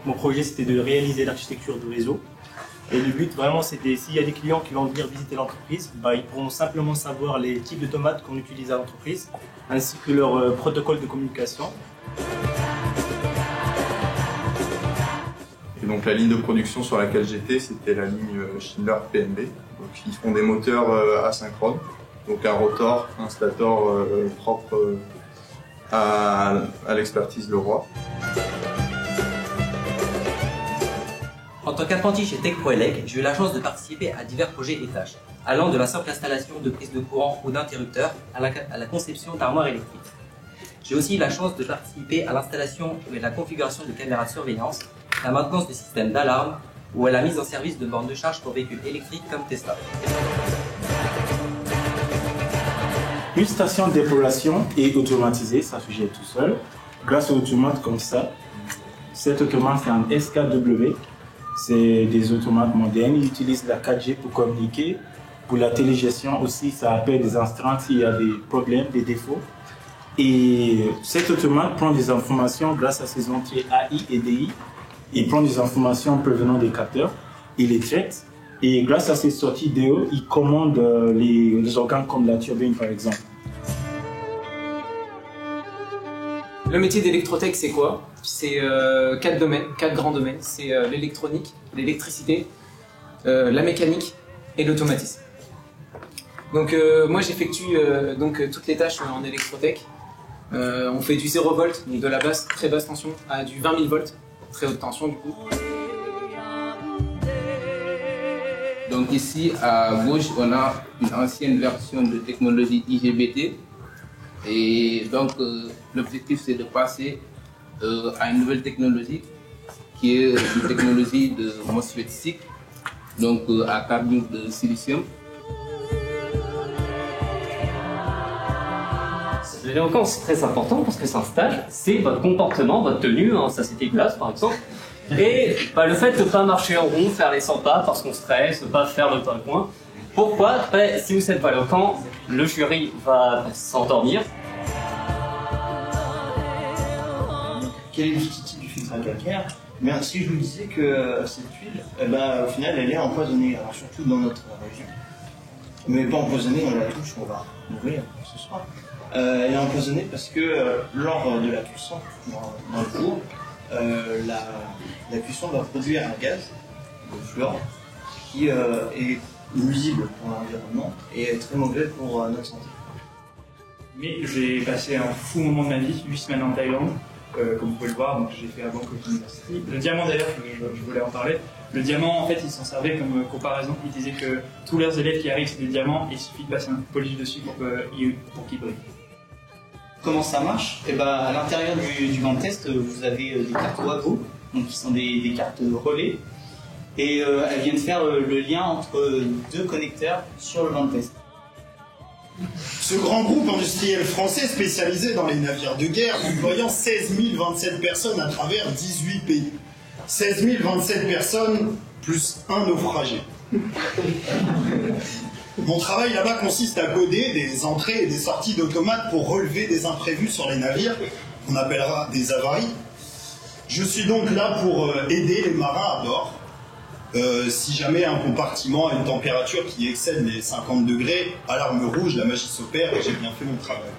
Mon projet, c'était de réaliser l'architecture du réseau. Et le but, vraiment, c'était s'il y a des clients qui vont venir visiter l'entreprise, ils pourront simplement savoir les types de tomates qu'on utilise à l'entreprise, ainsi que leur protocole de communication. Et donc la ligne de production sur laquelle j'étais, c'était la ligne Schindler PMB. Donc ils font des moteurs asynchrones, donc un rotor, un stator propre à l'expertise Leroy. En tant qu'apprenti chez TechProElec, j'ai eu la chance de participer à divers projets et tâches, allant de la simple installation de prises de courant ou d'interrupteurs à la conception d'armoires électriques. J'ai aussi eu la chance de participer à l'installation et la configuration de caméras de surveillance, la maintenance de systèmes d'alarme ou à la mise en service de bornes de charge pour véhicules électriques comme Tesla. Une station d'épuration est automatisée, ça se gère tout seul, grâce aux automates comme ça. Cet automate, c'est un SKW. C'est des automates modernes, ils utilisent la 4G pour communiquer. Pour la télégestion aussi, ça appelle des instances s'il y a des problèmes, des défauts. Et cet automate prend des informations grâce à ses entrées AI et DI. Il prend des informations provenant des capteurs, il les traite. Et grâce à ses sorties DO, il commande les organes comme la turbine par exemple. Le métier d'électrotech, c'est quoi? C'est quatre domaines, quatre grands domaines. C'est l'électronique, l'électricité, la mécanique et l'automatisme. Donc moi j'effectue toutes les tâches en électrotech. On fait du 0 volt, donc de la basse, très basse tension, à du 20 000 volts, très haute tension du coup. Donc ici à gauche on a une ancienne version de technologie IGBT. Et donc l'objectif c'est de passer à une nouvelle technologie qui est une technologie de MOSFET SiC, donc à carbure de silicium. L'éloquence, c'est très important parce que c'est un stage, c'est votre comportement, votre tenue, ça c'était classe par exemple. Et le fait de ne pas marcher en rond, faire les 100 pas parce qu'on stresse, ne pas faire le coin. Pourquoi? Si vous n'êtes pas éloquent, le jury va s'endormir. Quel est l'utilité du filtre à calcaire? Si je vous disais que cette huile, au final, elle est empoisonnée, alors surtout dans notre région. Mais pas empoisonnée, on la touche, on va mourir ce soir. Elle est empoisonnée parce que lors de la cuisson, dans le four, la cuisson va produire un gaz, le fluor, qui est nuisible pour l'environnement et est très mauvais pour notre santé. Mais j'ai passé un fou moment de ma vie, 8 semaines en Thaïlande, comme vous pouvez le voir, donc j'ai fait à Bangkok University. Le diamant d'ailleurs, je voulais en parler. Le diamant, en fait, ils s'en servaient comme comparaison. Ils disaient que tous leurs élèves qui arrivent, c'est des diamants, et il suffit de passer un polish dessus pour qu'ils brillent. Comment ça marche? À l'intérieur du banc de test, vous avez des cartes WAGO, donc qui sont des cartes relais, et elles viennent faire le lien entre deux connecteurs sur le banc de test. Ce grand groupe industriel français spécialisé dans les navires de guerre, employant 16 027 personnes à travers 18 pays. 16 027 personnes plus un naufragé. Mon travail là-bas consiste à coder des entrées et des sorties d'automates pour relever des imprévus sur les navires, qu'on appellera des avaries. Je suis donc là pour aider les marins à bord. Si jamais un compartiment a une température qui excède les 50 degrés, alarme rouge, la magie s'opère et j'ai bien fait mon travail.